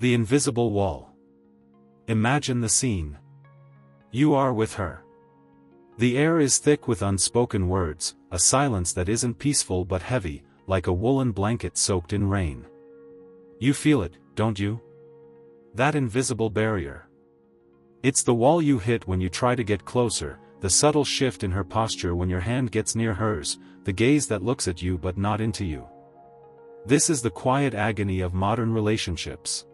The invisible wall. Imagine the scene. You are with her. The air is thick with unspoken words, a silence that isn't peaceful but heavy, like a woolen blanket soaked in rain. You feel it, don't you? That invisible barrier. It's the wall you hit when you try to get closer, the subtle shift in her posture when your hand gets near hers, the gaze that looks at you but not into you. This is the quiet agony of modern relationships.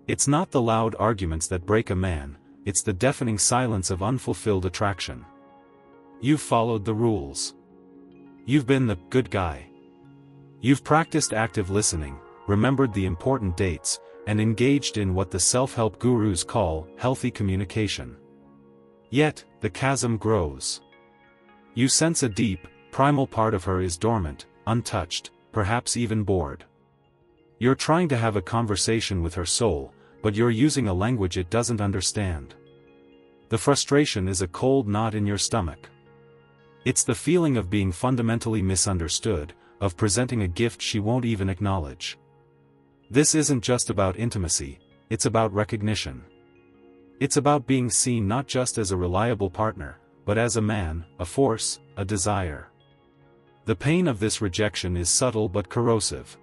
It's not the loud arguments that break a man, it's the deafening silence of unfulfilled attraction. You've followed the rules. You've been the good guy. You've practiced active listening, remembered the important dates, and engaged in what the self-help gurus call healthy communication. Yet, the chasm grows. You sense a deep, primal part of her is dormant, untouched, perhaps even bored. You're trying to have a conversation with her soul, but you're using a language it doesn't understand. The frustration is a cold knot in your stomach. It's the feeling of being fundamentally misunderstood, of presenting a gift she won't even acknowledge. This isn't just about intimacy, it's about recognition. It's about being seen not just as a reliable partner, but as a man, a force, a desire. The pain of this rejection is subtle but corrosive.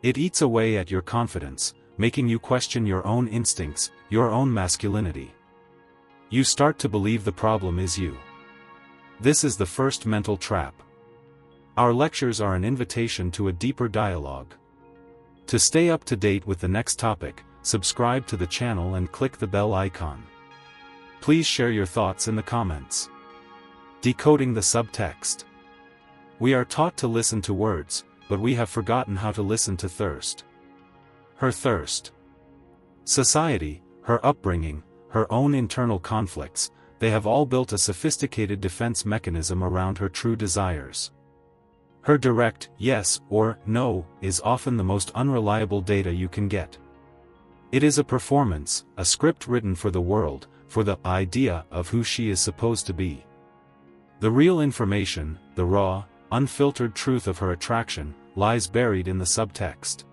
It eats away at your confidence, making you question your own instincts, your own masculinity. You start to believe the problem is you. This is the first mental trap. Our lectures are an invitation to a deeper dialogue. To stay up to date with the next topic, subscribe to the channel and click the bell icon. Please share your thoughts in the comments. Decoding the subtext. We are taught to listen to words, but we have forgotten how to listen to thirst. Her thirst. Society, her upbringing, her own internal conflicts, they have all built a sophisticated defense mechanism around her true desires. Her direct yes or no is often the most unreliable data you can get. It is a performance, a script written for the world, for the idea of who she is supposed to be. The real information, the raw, unfiltered truth of her attraction, lies buried in the subtext.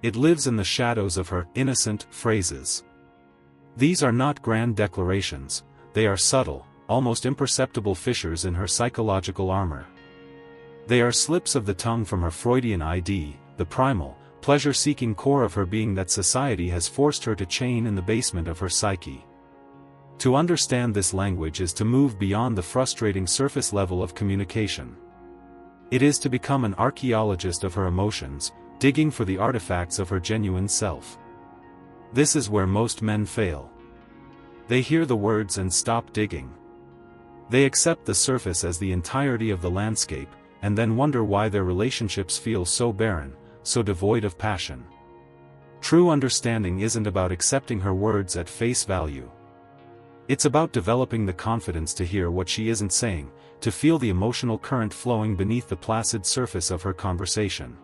It lives in the shadows of her innocent phrases. These are not grand declarations, they are subtle, almost imperceptible fissures in her psychological armor. They are slips of the tongue from her Freudian ID, the primal, pleasure-seeking core of her being that society has forced her to chain in the basement of her psyche. To understand this language is to move beyond the frustrating surface level of communication. It is to become an archaeologist of her emotions, digging for the artifacts of her genuine self. This is where most men fail. They hear the words and stop digging. They accept the surface as the entirety of the landscape, and then wonder why their relationships feel so barren, so devoid of passion. True understanding isn't about accepting her words at face value. It's about developing the confidence to hear what she isn't saying, to feel the emotional current flowing beneath the placid surface of her conversation.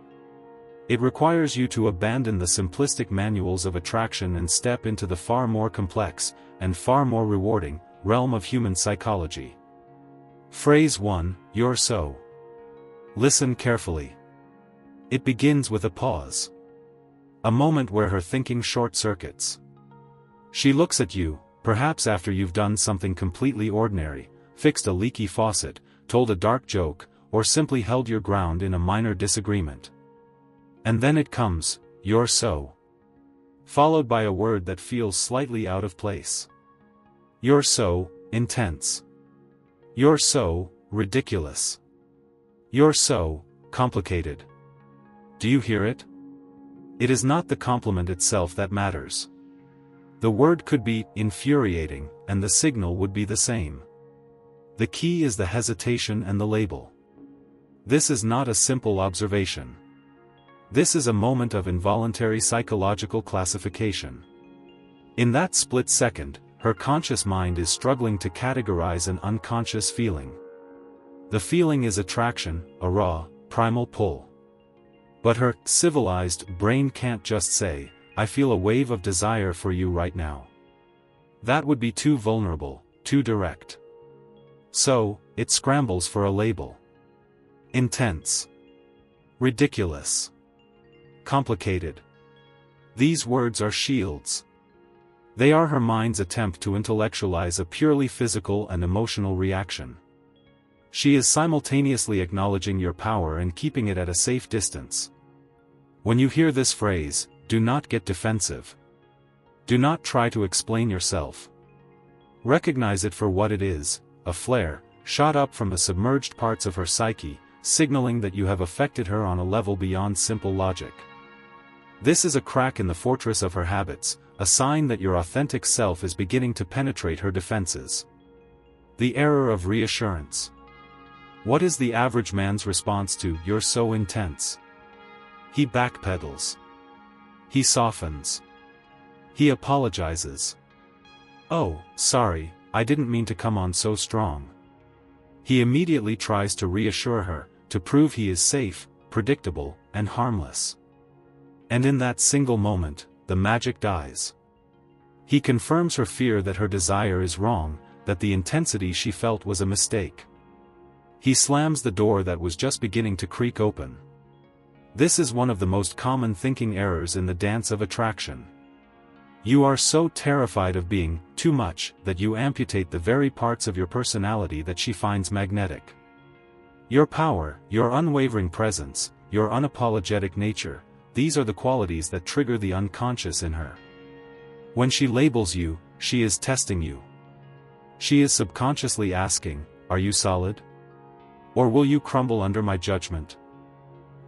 It requires you to abandon the simplistic manuals of attraction and step into the far more complex, and far more rewarding, realm of human psychology. Phrase 1, you're so. Listen carefully. It begins with a pause. A moment where her thinking short-circuits. She looks at you, perhaps after you've done something completely ordinary, fixed a leaky faucet, told a dark joke, or simply held your ground in a minor disagreement. And then it comes, you're so. Followed by a word that feels slightly out of place. You're so intense. You're so ridiculous. You're so complicated. Do you hear it? It is not the compliment itself that matters. The word could be infuriating, and the signal would be the same. The key is the hesitation and the label. This is not a simple observation. This is a moment of involuntary psychological classification. In that split second, her conscious mind is struggling to categorize an unconscious feeling. The feeling is attraction, a raw, primal pull. But her civilized brain can't just say, I feel a wave of desire for you right now. That would be too vulnerable, too direct. So, it scrambles for a label. Intense. Ridiculous. Complicated. These words are shields. They are her mind's attempt to intellectualize a purely physical and emotional reaction. She is simultaneously acknowledging your power and keeping it at a safe distance. When you hear this phrase, do not get defensive. Do not try to explain yourself. Recognize it for what it is, a flare, shot up from the submerged parts of her psyche, signaling that you have affected her on a level beyond simple logic. This is a crack in the fortress of her habits, a sign that your authentic self is beginning to penetrate her defenses. The error of reassurance. What is the average man's response to "you're so intense"? He backpedals. He softens. He apologizes. "Oh, sorry, I didn't mean to come on so strong." He immediately tries to reassure her, to prove he is safe, predictable, and harmless. And in that single moment, the magic dies. He confirms her fear that her desire is wrong, that the intensity she felt was a mistake. He slams the door that was just beginning to creak open. This is one of the most common thinking errors in the dance of attraction. You are so terrified of being too much that you amputate the very parts of your personality that she finds magnetic. Your power, your unwavering presence, your unapologetic nature, these are the qualities that trigger the unconscious in her. When she labels you, she is testing you. She is subconsciously asking, "Are you solid? Or will you crumble under my judgment?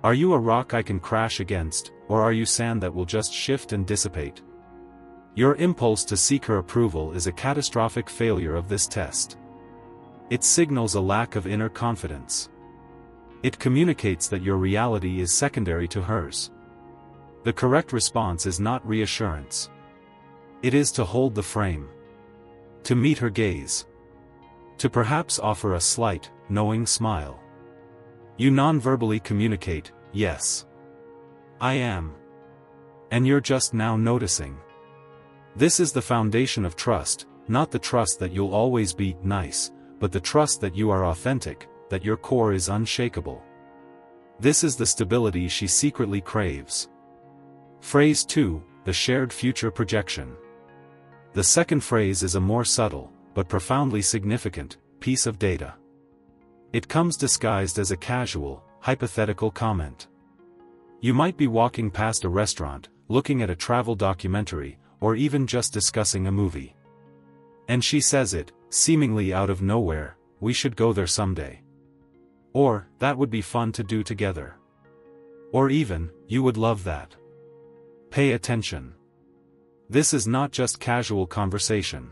Are you a rock I can crash against, or are you sand that will just shift and dissipate?" Your impulse to seek her approval is a catastrophic failure of this test. It signals a lack of inner confidence. It communicates that your reality is secondary to hers. The correct response is not reassurance. It is to hold the frame. To meet her gaze. To perhaps offer a slight, knowing smile. You non-verbally communicate, "Yes. I am. And you're just now noticing." This is the foundation of trust, not the trust that you'll always be nice, but the trust that you are authentic, that your core is unshakable. This is the stability she secretly craves. Phrase 2, the shared future projection. The second phrase is a more subtle, but profoundly significant, piece of data. It comes disguised as a casual, hypothetical comment. You might be walking past a restaurant, looking at a travel documentary, or even just discussing a movie. And she says it, seemingly out of nowhere, "We should go there someday." Or, "That would be fun to do together." Or even, "You would love that." Pay attention. This is not just casual conversation.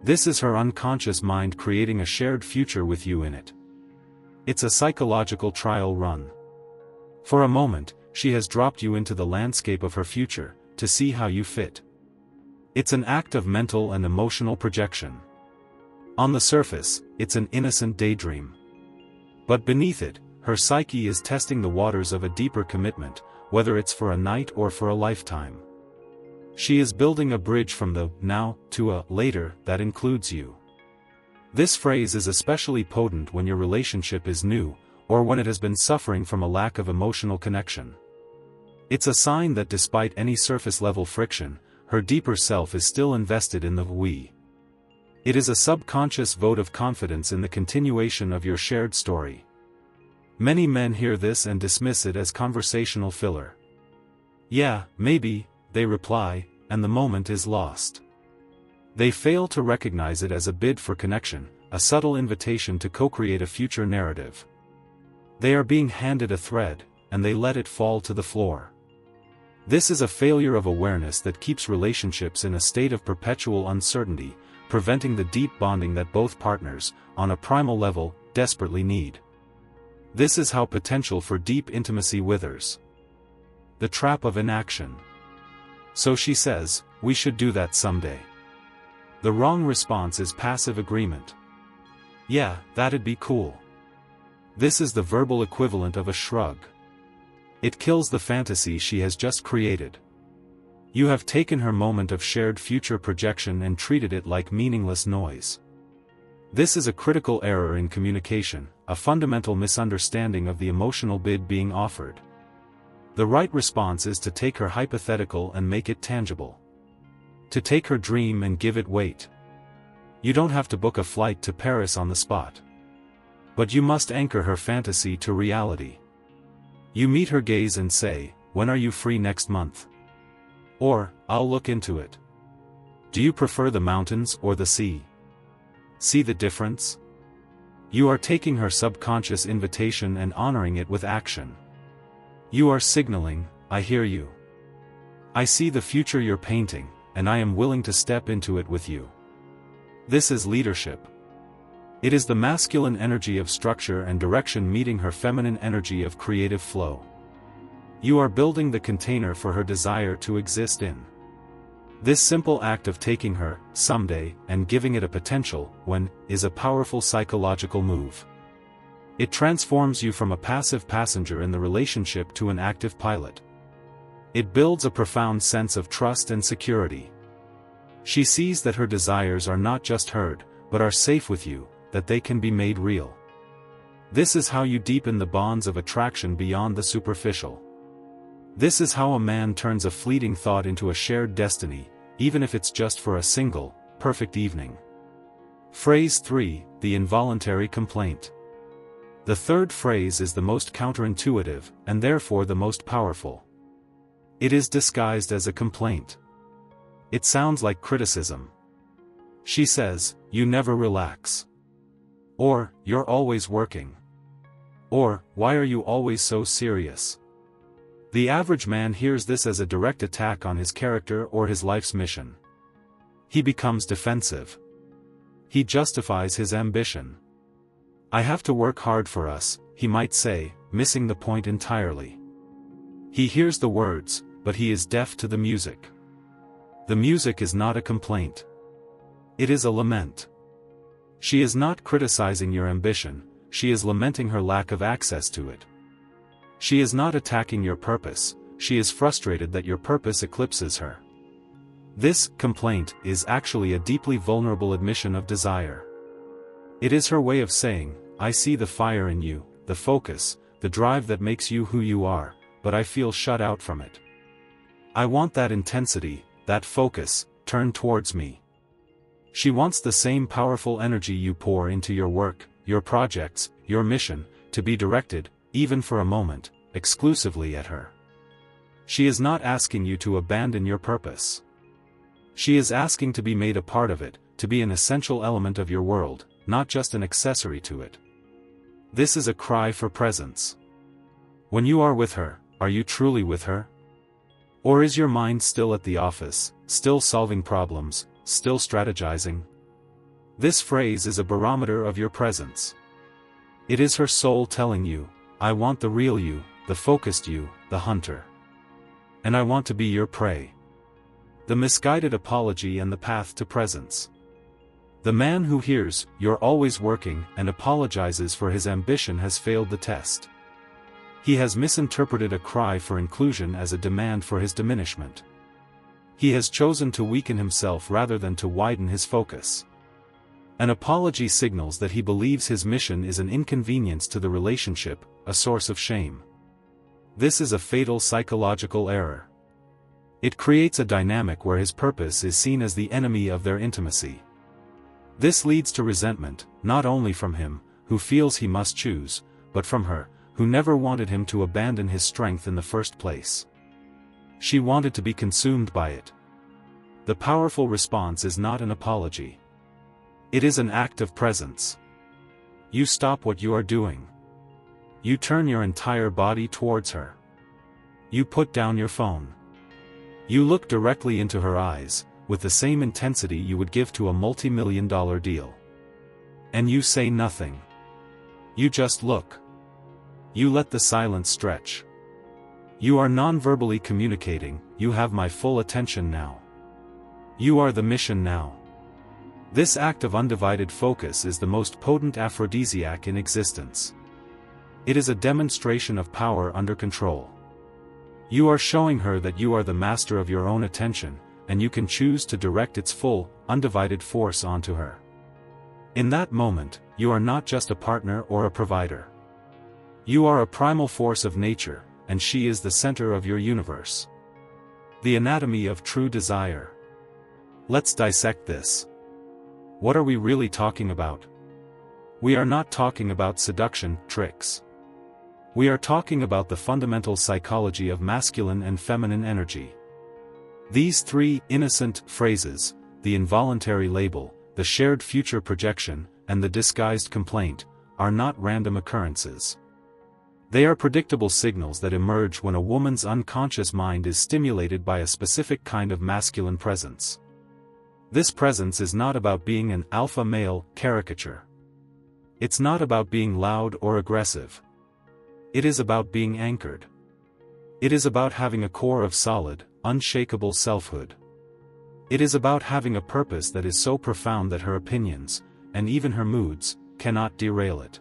This is her unconscious mind creating a shared future with you in it. It's a psychological trial run. For a moment, she has dropped you into the landscape of her future, to see how you fit. It's an act of mental and emotional projection. On the surface, it's an innocent daydream. But beneath it, her psyche is testing the waters of a deeper commitment, whether it's for a night or for a lifetime. She is building a bridge from the now to a later that includes you. This phrase is especially potent when your relationship is new, or when it has been suffering from a lack of emotional connection. It's a sign that despite any surface-level friction, her deeper self is still invested in the we. It is a subconscious vote of confidence in the continuation of your shared story. Many men hear this and dismiss it as conversational filler. "Yeah, maybe," they reply, and the moment is lost. They fail to recognize it as a bid for connection, a subtle invitation to co-create a future narrative. They are being handed a thread, and they let it fall to the floor. This is a failure of awareness that keeps relationships in a state of perpetual uncertainty, preventing the deep bonding that both partners, on a primal level, desperately need. This is how potential for deep intimacy withers. The trap of inaction. So she says, "We should do that someday." The wrong response is passive agreement. "Yeah, that'd be cool." This is the verbal equivalent of a shrug. It kills the fantasy she has just created. You have taken her moment of shared future projection and treated it like meaningless noise. This is a critical error in communication, a fundamental misunderstanding of the emotional bid being offered. The right response is to take her hypothetical and make it tangible. To take her dream and give it weight. You don't have to book a flight to Paris on the spot. But you must anchor her fantasy to reality. You meet her gaze and say, "When are you free next month?" Or, "I'll look into it." Do you prefer the mountains or the sea? See the difference? You are taking her subconscious invitation and honoring it with action. You are signaling, "I hear you. I see the future you're painting, and I am willing to step into it with you." This is leadership. It is the masculine energy of structure and direction meeting her feminine energy of creative flow. You are building the container for her desire to exist in. This simple act of taking her, someday, and giving it a potential, when, is a powerful psychological move. It transforms you from a passive passenger in the relationship to an active pilot. It builds a profound sense of trust and security. She sees that her desires are not just heard, but are safe with you, that they can be made real. This is how you deepen the bonds of attraction beyond the superficial. This is how a man turns a fleeting thought into a shared destiny, even if it's just for a single, perfect evening. Phrase 3, the involuntary complaint. The third phrase is the most counterintuitive, and therefore the most powerful. It is disguised as a complaint. It sounds like criticism. She says, "You never relax." Or, "You're always working." Or, "Why are you always so serious?" The average man hears this as a direct attack on his character or his life's mission. He becomes defensive. He justifies his ambition. "I have to work hard for us," he might say, missing the point entirely. He hears the words, but he is deaf to the music. The music is not a complaint. It is a lament. She is not criticizing your ambition, she is lamenting her lack of access to it. She is not attacking your purpose, she is frustrated that your purpose eclipses her. This complaint is actually a deeply vulnerable admission of desire. It is her way of saying, "I see the fire in you, the focus, the drive that makes you who you are, but I feel shut out from it. I want that intensity, that focus, turned towards me." She wants the same powerful energy you pour into your work, your projects, your mission, to be directed, even for a moment, exclusively at her. She is not asking you to abandon your purpose. She is asking to be made a part of it, to be an essential element of your world, not just an accessory to it. This is a cry for presence. When you are with her, are you truly with her? Or is your mind still at the office, still solving problems, still strategizing? This phrase is a barometer of your presence. It is her soul telling you, "I want the real you, the focused you, the hunter. And I want to be your prey." The misguided apology and the path to presence. The man who hears, "You're always working," and apologizes for his ambition has failed the test. He has misinterpreted a cry for inclusion as a demand for his diminishment. He has chosen to weaken himself rather than to widen his focus. An apology signals that he believes his mission is an inconvenience to the relationship, a source of shame. This is a fatal psychological error. It creates a dynamic where his purpose is seen as the enemy of their intimacy. This leads to resentment, not only from him, who feels he must choose, but from her, who never wanted him to abandon his strength in the first place. She wanted to be consumed by it. The powerful response is not an apology. It is an act of presence. You stop what you are doing. You turn your entire body towards her. You put down your phone. You look directly into her eyes, with the same intensity you would give to a multi-million-dollar deal. And you say nothing. You just look. You let the silence stretch. You are non-verbally communicating, "You have my full attention now. You are the mission now." This act of undivided focus is the most potent aphrodisiac in existence. It is a demonstration of power under control. You are showing her that you are the master of your own attention, and you can choose to direct its full, undivided force onto her. In that moment, you are not just a partner or a provider. You are a primal force of nature, and she is the center of your universe. The anatomy of true desire. Let's dissect this. What are we really talking about? We are not talking about seduction tricks. We are talking about the fundamental psychology of masculine and feminine energy. These three innocent phrases, the involuntary label, the shared future projection, and the disguised complaint, are not random occurrences. They are predictable signals that emerge when a woman's unconscious mind is stimulated by a specific kind of masculine presence. This presence is not about being an alpha male caricature. It's not about being loud or aggressive. It is about being anchored. It is about having a core of solid, unshakable selfhood. It is about having a purpose that is so profound that her opinions, and even her moods, cannot derail it.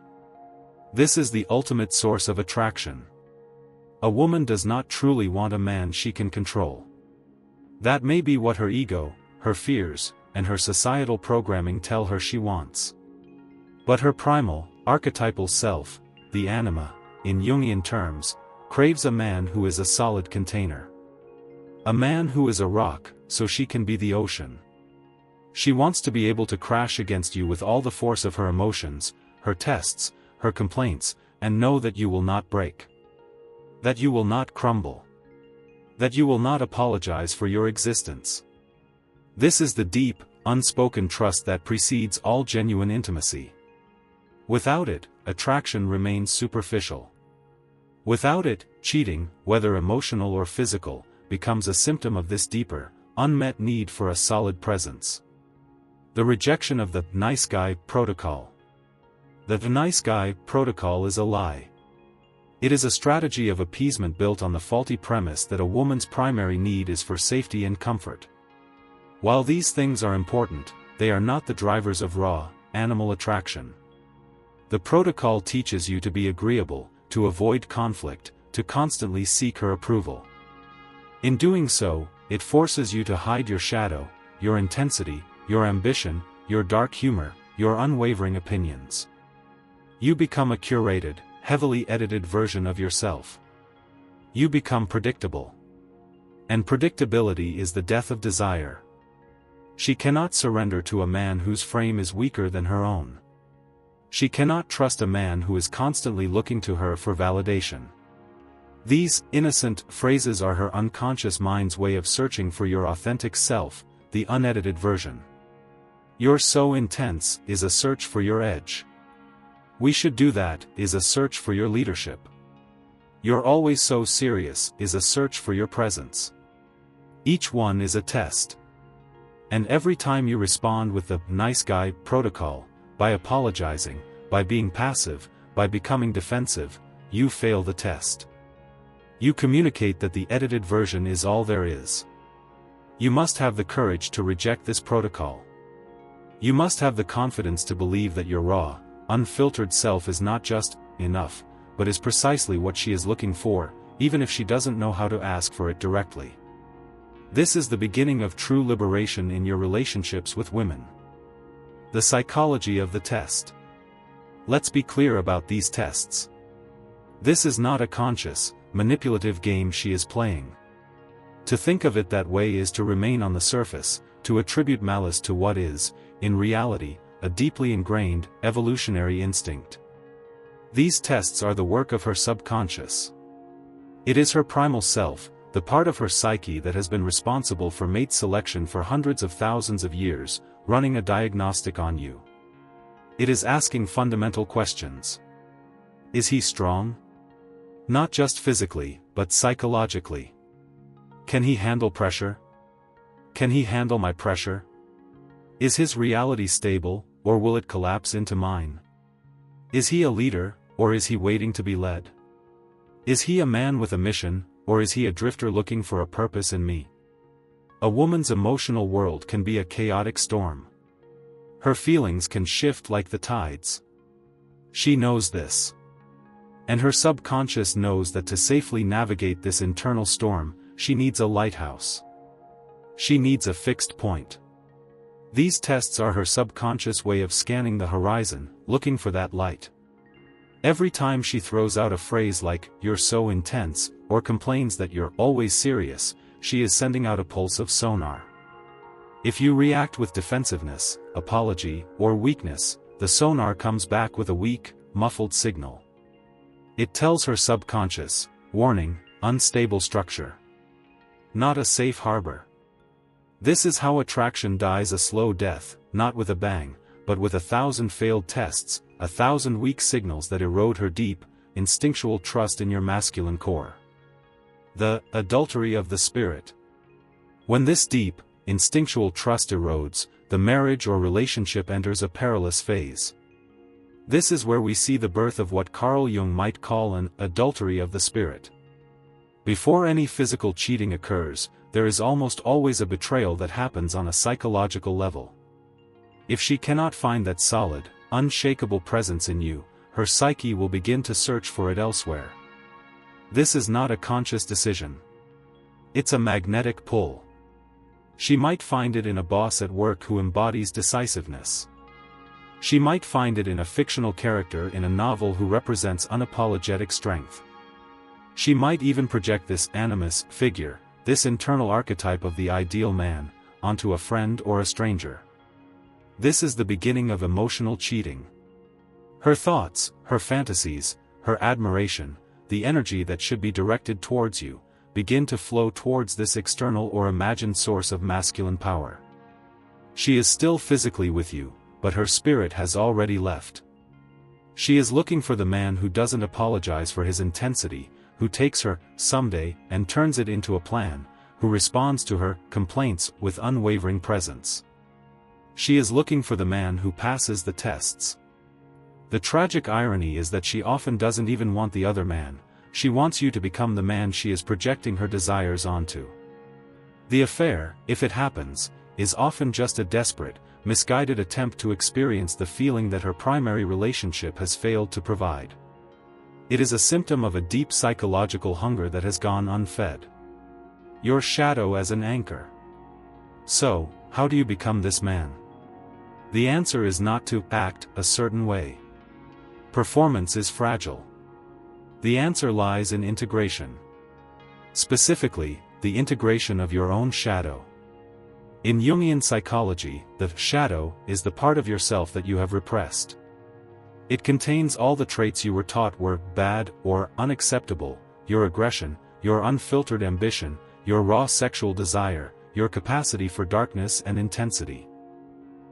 This is the ultimate source of attraction. A woman does not truly want a man she can control. That may be what her ego, her fears, and her societal programming tell her she wants. But her primal, archetypal self, the anima, in Jungian terms, craves a man who is a solid container. A man who is a rock, so she can be the ocean. She wants to be able to crash against you with all the force of her emotions, her tests, her complaints, and know that you will not break. That you will not crumble. That you will not apologize for your existence. This is the deep, unspoken trust that precedes all genuine intimacy. Without it, attraction remains superficial. Without it, cheating, whether emotional or physical, becomes a symptom of this deeper, unmet need for a solid presence. The rejection of the nice guy protocol. The nice guy protocol is a lie. It is a strategy of appeasement built on the faulty premise that a woman's primary need is for safety and comfort. While these things are important, they are not the drivers of raw, animal attraction. The protocol teaches you to be agreeable, to avoid conflict, to constantly seek her approval. In doing so, it forces you to hide your shadow, your intensity, your ambition, your dark humor, your unwavering opinions. You become a curated, heavily edited version of yourself. You become predictable. And predictability is the death of desire. She cannot surrender to a man whose frame is weaker than her own. She cannot trust a man who is constantly looking to her for validation. These innocent phrases are her unconscious mind's way of searching for your authentic self, the unedited version. "You're so intense" is a search for your edge. "We should do that" is a search for your leadership. "You're always so serious" is a search for your presence. Each one is a test. And every time you respond with the nice guy protocol, by apologizing, by being passive, by becoming defensive, you fail the test. You communicate that the edited version is all there is. You must have the courage to reject this protocol. You must have the confidence to believe that your raw, unfiltered self is not just enough, but is precisely what she is looking for, even if she doesn't know how to ask for it directly. This is the beginning of true liberation in your relationships with women. The psychology of the test. Let's be clear about these tests. This is not a conscious, manipulative game she is playing. To think of it that way is to remain on the surface, to attribute malice to what is, in reality, a deeply ingrained, evolutionary instinct. These tests are the work of her subconscious. It is her primal self, the part of her psyche that has been responsible for mate selection for hundreds of thousands of years, running a diagnostic on you. It is asking fundamental questions. Is he strong? Not just physically, but psychologically. Can he handle pressure? Can he handle my pressure? Is his reality stable, or will it collapse into mine? Is he a leader, or is he waiting to be led? Is he a man with a mission, or is he a drifter looking for a purpose in me? A woman's emotional world can be a chaotic storm. Her feelings can shift like the tides. She knows this. And her subconscious knows that to safely navigate this internal storm, she needs a lighthouse. She needs a fixed point. These tests are her subconscious way of scanning the horizon, looking for that light. Every time she throws out a phrase like, "You're so intense," or complains that you're always serious, she is sending out a pulse of sonar. If you react with defensiveness, apology, or weakness, the sonar comes back with a weak, muffled signal. It tells her subconscious, warning, unstable structure. Not a safe harbor. This is how attraction dies a slow death, not with a bang, but with 1,000 failed tests, 1,000 weak signals that erode her deep, instinctual trust in your masculine core. The adultery of the spirit. When this deep, instinctual trust erodes, the marriage or relationship enters a perilous phase. This is where we see the birth of what Carl Jung might call an adultery of the spirit. Before any physical cheating occurs, there is almost always a betrayal that happens on a psychological level. If she cannot find that solid, unshakable presence in you, her psyche will begin to search for it elsewhere. This is not a conscious decision. It's a magnetic pull. She might find it in a boss at work who embodies decisiveness. She might find it in a fictional character in a novel who represents unapologetic strength. She might even project this animus figure, this internal archetype of the ideal man, onto a friend or a stranger. This is the beginning of emotional cheating. Her thoughts, her fantasies, her admiration, the energy that should be directed towards you, begin to flow towards this external or imagined source of masculine power. She is still physically with you, but her spirit has already left. She is looking for the man who doesn't apologize for his intensity, who takes her, someday, and turns it into a plan, who responds to her complaints with unwavering presence. She is looking for the man who passes the tests. The tragic irony is that she often doesn't even want the other man, she wants you to become the man she is projecting her desires onto. The affair, if it happens, is often just a desperate, misguided attempt to experience the feeling that her primary relationship has failed to provide. It is a symptom of a deep psychological hunger that has gone unfed. Your shadow as an anchor. So, how do you become this man? The answer is not to act a certain way. Performance is fragile. The answer lies in integration. Specifically, the integration of your own shadow. In Jungian psychology, the shadow is the part of yourself that you have repressed. It contains all the traits you were taught were bad or unacceptable: your aggression, your unfiltered ambition, your raw sexual desire, your capacity for darkness and intensity.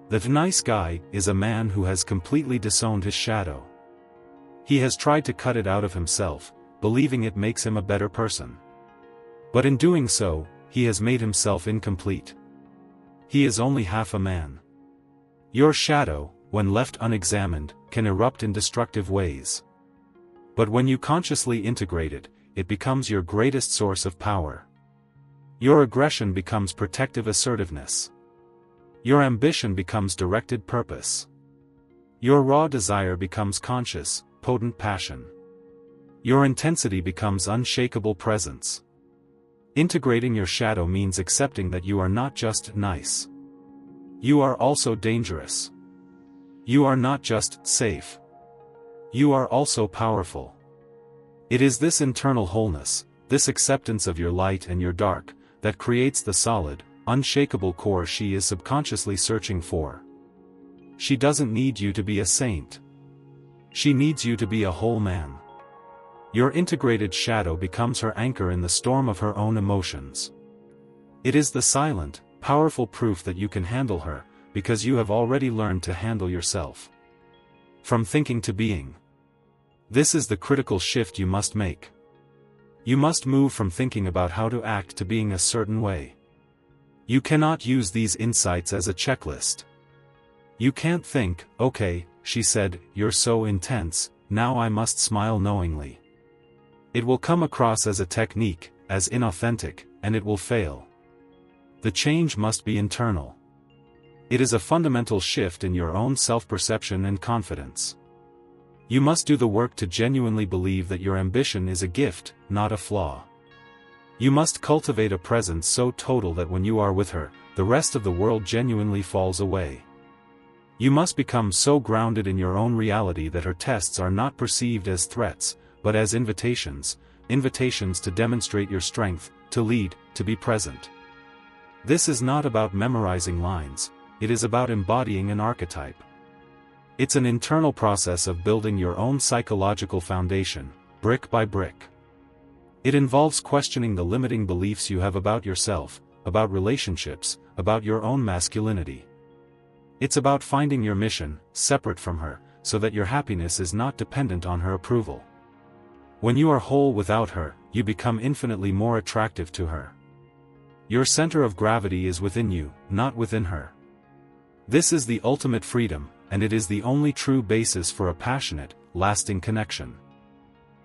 The nice guy is a man who has completely disowned his shadow. He has tried to cut it out of himself, believing it makes him a better person. But in doing so, he has made himself incomplete. He is only half a man. Your shadow, when left unexamined, can erupt in destructive ways. But when you consciously integrate it, it becomes your greatest source of power. Your aggression becomes protective assertiveness. Your ambition becomes directed purpose. Your raw desire becomes conscious, potent passion. Your intensity becomes unshakable presence. Integrating your shadow means accepting that you are not just nice. You are also dangerous. You are not just safe. You are also powerful. It is this internal wholeness, this acceptance of your light and your dark, that creates the solid, unshakable core she is subconsciously searching for. She doesn't need you to be a saint. She needs you to be a whole man. Your integrated shadow becomes her anchor in the storm of her own emotions. It is the silent, powerful proof that you can handle her, because you have already learned to handle yourself. From thinking to being. This is the critical shift you must make. You must move from thinking about how to act to being a certain way. You cannot use these insights as a checklist. You can't think, okay, she said, you're so intense, now I must smile knowingly. It will come across as a technique, as inauthentic, and it will fail. The change must be internal. It is a fundamental shift in your own self-perception and confidence. You must do the work to genuinely believe that your ambition is a gift, not a flaw. You must cultivate a presence so total that when you are with her, the rest of the world genuinely falls away. You must become so grounded in your own reality that her tests are not perceived as threats, but as invitations, invitations to demonstrate your strength, to lead, to be present. This is not about memorizing lines, it is about embodying an archetype. It's an internal process of building your own psychological foundation, brick by brick. It involves questioning the limiting beliefs you have about yourself, about relationships, about your own masculinity. It's about finding your mission, separate from her, so that your happiness is not dependent on her approval. When you are whole without her, you become infinitely more attractive to her. Your center of gravity is within you, not within her. This is the ultimate freedom, and it is the only true basis for a passionate, lasting connection.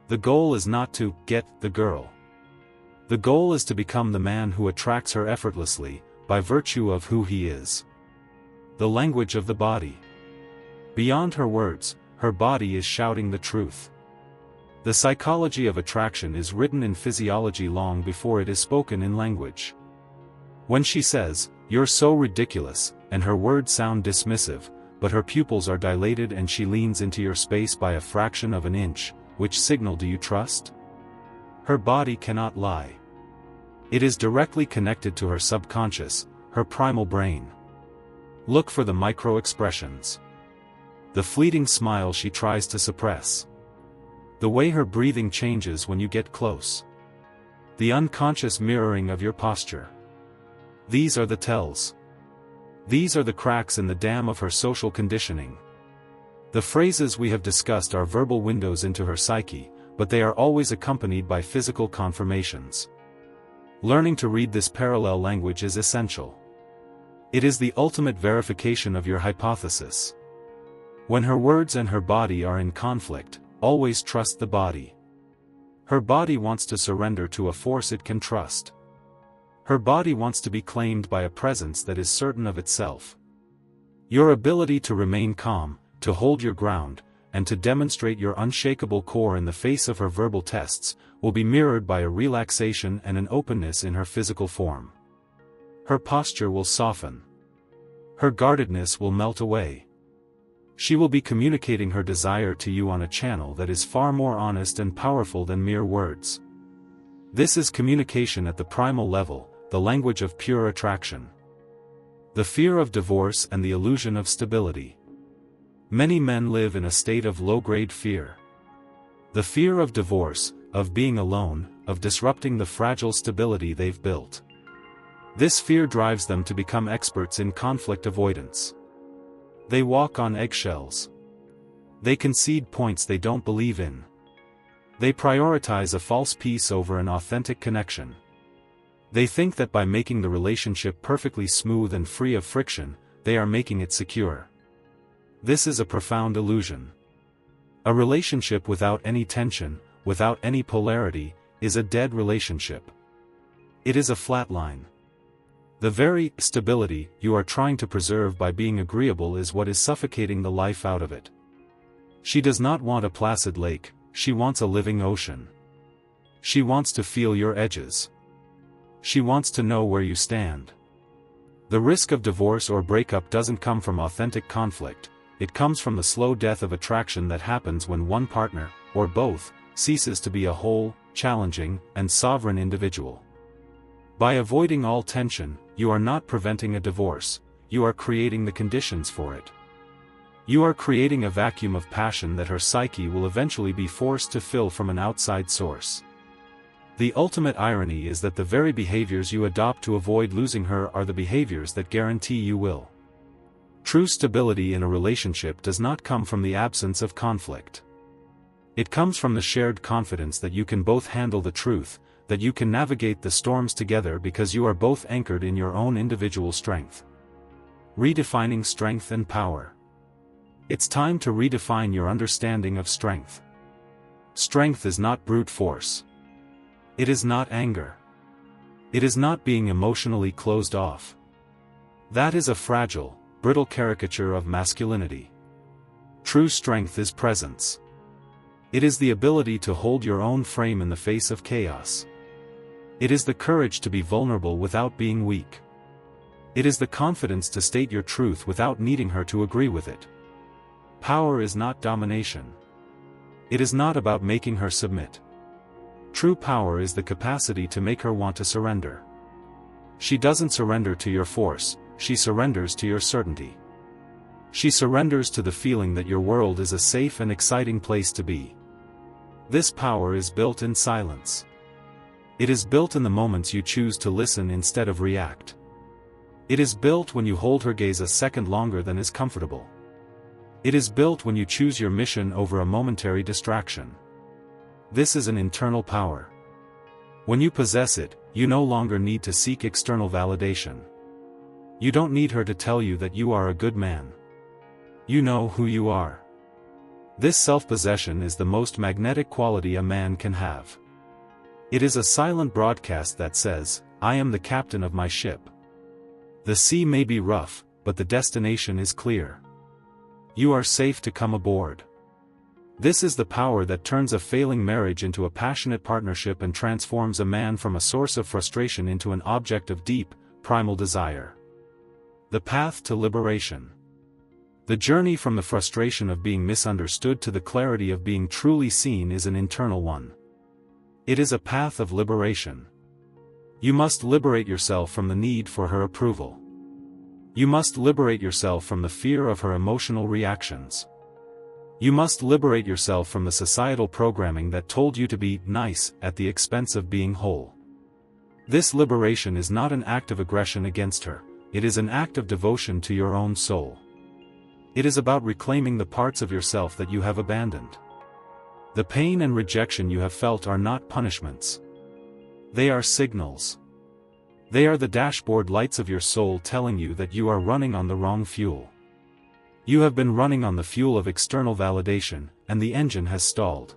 The goal is not to get the girl. The goal is to become the man who attracts her effortlessly, by virtue of who he is. The language of the body. Beyond her words, her body is shouting the truth. The psychology of attraction is written in physiology long before it is spoken in language. When she says, "You're so ridiculous," and her words sound dismissive, but her pupils are dilated and she leans into your space by a fraction of an inch, which signal do you trust? Her body cannot lie. It is directly connected to her subconscious, her primal brain. Look for the micro-expressions. The fleeting smile she tries to suppress. The way her breathing changes when you get close. The unconscious mirroring of your posture. These are the tells. These are the cracks in the dam of her social conditioning. The phrases we have discussed are verbal windows into her psyche, but they are always accompanied by physical confirmations. Learning to read this parallel language is essential. It is the ultimate verification of your hypothesis. When her words and her body are in conflict, always trust the body. Her body wants to surrender to a force it can trust. Her body wants to be claimed by a presence that is certain of itself. Your ability to remain calm, to hold your ground, and to demonstrate your unshakable core in the face of her verbal tests, will be mirrored by a relaxation and an openness in her physical form. Her posture will soften. Her guardedness will melt away. She will be communicating her desire to you on a channel that is far more honest and powerful than mere words. This is communication at the primal level, the language of pure attraction. The fear of divorce and the illusion of stability. Many men live in a state of low-grade fear. The fear of divorce, of being alone, of disrupting the fragile stability they've built. This fear drives them to become experts in conflict avoidance. They walk on eggshells. They concede points they don't believe in. They prioritize a false peace over an authentic connection. They think that by making the relationship perfectly smooth and free of friction, they are making it secure. This is a profound illusion. A relationship without any tension, without any polarity, is a dead relationship. It is a flat line. The very stability you are trying to preserve by being agreeable is what is suffocating the life out of it. She does not want a placid lake, she wants a living ocean. She wants to feel your edges. She wants to know where you stand. The risk of divorce or breakup doesn't come from authentic conflict, it comes from the slow death of attraction that happens when one partner, or both, ceases to be a whole, challenging, and sovereign individual. By avoiding all tension, you are not preventing a divorce, you are creating the conditions for it. You are creating a vacuum of passion that her psyche will eventually be forced to fill from an outside source. The ultimate irony is that the very behaviors you adopt to avoid losing her are the behaviors that guarantee you will. True stability in a relationship does not come from the absence of conflict. It comes from the shared confidence that you can both handle the truth, that you can navigate the storms together because you are both anchored in your own individual strength. Redefining strength and power. It's time to redefine your understanding of strength. Strength is not brute force. It is not anger. It is not being emotionally closed off. That is a fragile, brittle caricature of masculinity. True strength is presence. It is the ability to hold your own frame in the face of chaos. It is the courage to be vulnerable without being weak. It is the confidence to state your truth without needing her to agree with it. Power is not domination. It is not about making her submit. True power is the capacity to make her want to surrender. She doesn't surrender to your force, she surrenders to your certainty. She surrenders to the feeling that your world is a safe and exciting place to be. This power is built in silence. It is built in the moments you choose to listen instead of react. It is built when you hold her gaze a second longer than is comfortable. It is built when you choose your mission over a momentary distraction. This is an internal power. When you possess it, you no longer need to seek external validation. You don't need her to tell you that you are a good man. You know who you are. This self-possession is the most magnetic quality a man can have. It is a silent broadcast that says, I am the captain of my ship. The sea may be rough, but the destination is clear. You are safe to come aboard. This is the power that turns a failing marriage into a passionate partnership and transforms a man from a source of frustration into an object of deep, primal desire. The path to liberation. The journey from the frustration of being misunderstood to the clarity of being truly seen is an internal one. It is a path of liberation. You must liberate yourself from the need for her approval. You must liberate yourself from the fear of her emotional reactions. You must liberate yourself from the societal programming that told you to be nice at the expense of being whole. This liberation is not an act of aggression against her, it is an act of devotion to your own soul. It is about reclaiming the parts of yourself that you have abandoned. The pain and rejection you have felt are not punishments. They are signals. They are the dashboard lights of your soul telling you that you are running on the wrong fuel. You have been running on the fuel of external validation, and the engine has stalled.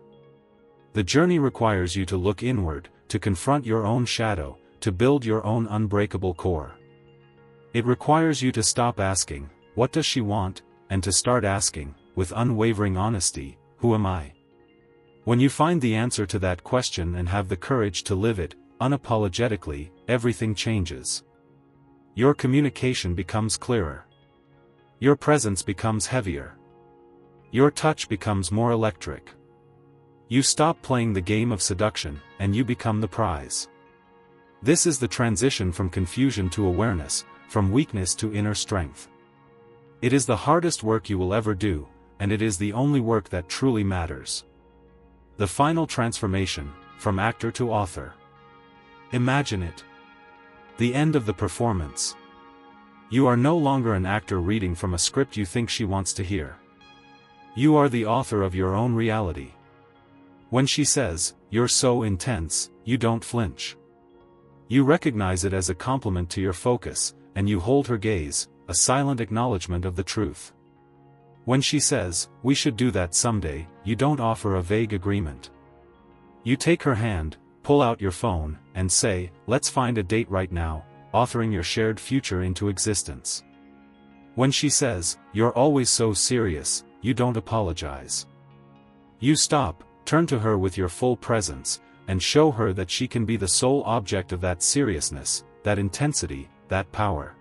The journey requires you to look inward, to confront your own shadow, to build your own unbreakable core. It requires you to stop asking, what does she want, and to start asking, with unwavering honesty, who am I? When you find the answer to that question and have the courage to live it, unapologetically, everything changes. Your communication becomes clearer. Your presence becomes heavier. Your touch becomes more electric. You stop playing the game of seduction, and you become the prize. This is the transition from confusion to awareness, from weakness to inner strength. It is the hardest work you will ever do, and it is the only work that truly matters. The final transformation, from actor to author. Imagine it. The end of the performance. You are no longer an actor reading from a script you think she wants to hear. You are the author of your own reality. When she says, "You're so intense," you don't flinch. You recognize it as a compliment to your focus, and you hold her gaze, a silent acknowledgement of the truth. When she says, "We should do that someday," you don't offer a vague agreement. You take her hand, pull out your phone, and say, "Let's find a date right now," authoring your shared future into existence. When she says, "You're always so serious," you don't apologize. You stop, turn to her with your full presence, and show her that she can be the sole object of that seriousness, that intensity, that power.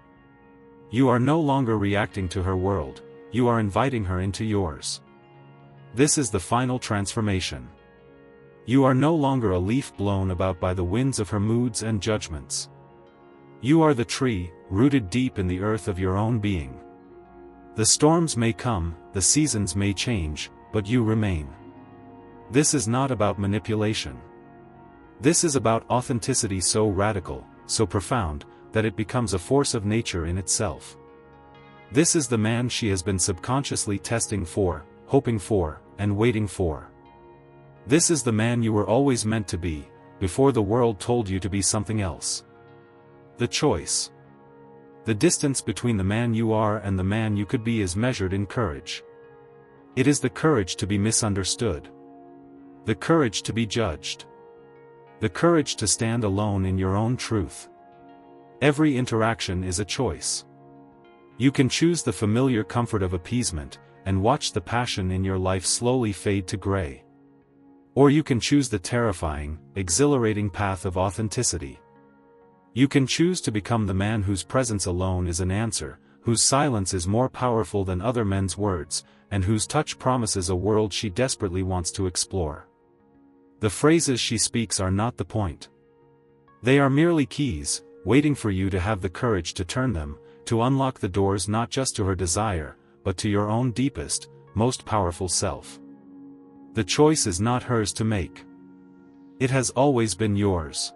You are no longer reacting to her world, you are inviting her into yours. This is the final transformation. You are no longer a leaf blown about by the winds of her moods and judgments. You are the tree, rooted deep in the earth of your own being. The storms may come, the seasons may change, but you remain. This is not about manipulation. This is about authenticity so radical, so profound, that it becomes a force of nature in itself. This is the man she has been subconsciously testing for, hoping for, and waiting for. This is the man you were always meant to be, before the world told you to be something else. The choice. The distance between the man you are and the man you could be is measured in courage. It is the courage to be misunderstood. The courage to be judged. The courage to stand alone in your own truth. Every interaction is a choice. You can choose the familiar comfort of appeasement, and watch the passion in your life slowly fade to gray. Or you can choose the terrifying, exhilarating path of authenticity. You can choose to become the man whose presence alone is an answer, whose silence is more powerful than other men's words, and whose touch promises a world she desperately wants to explore. The phrases she speaks are not the point. They are merely keys, waiting for you to have the courage to turn them, to unlock the doors not just to her desire, but to your own deepest, most powerful self. The choice is not hers to make. It has always been yours.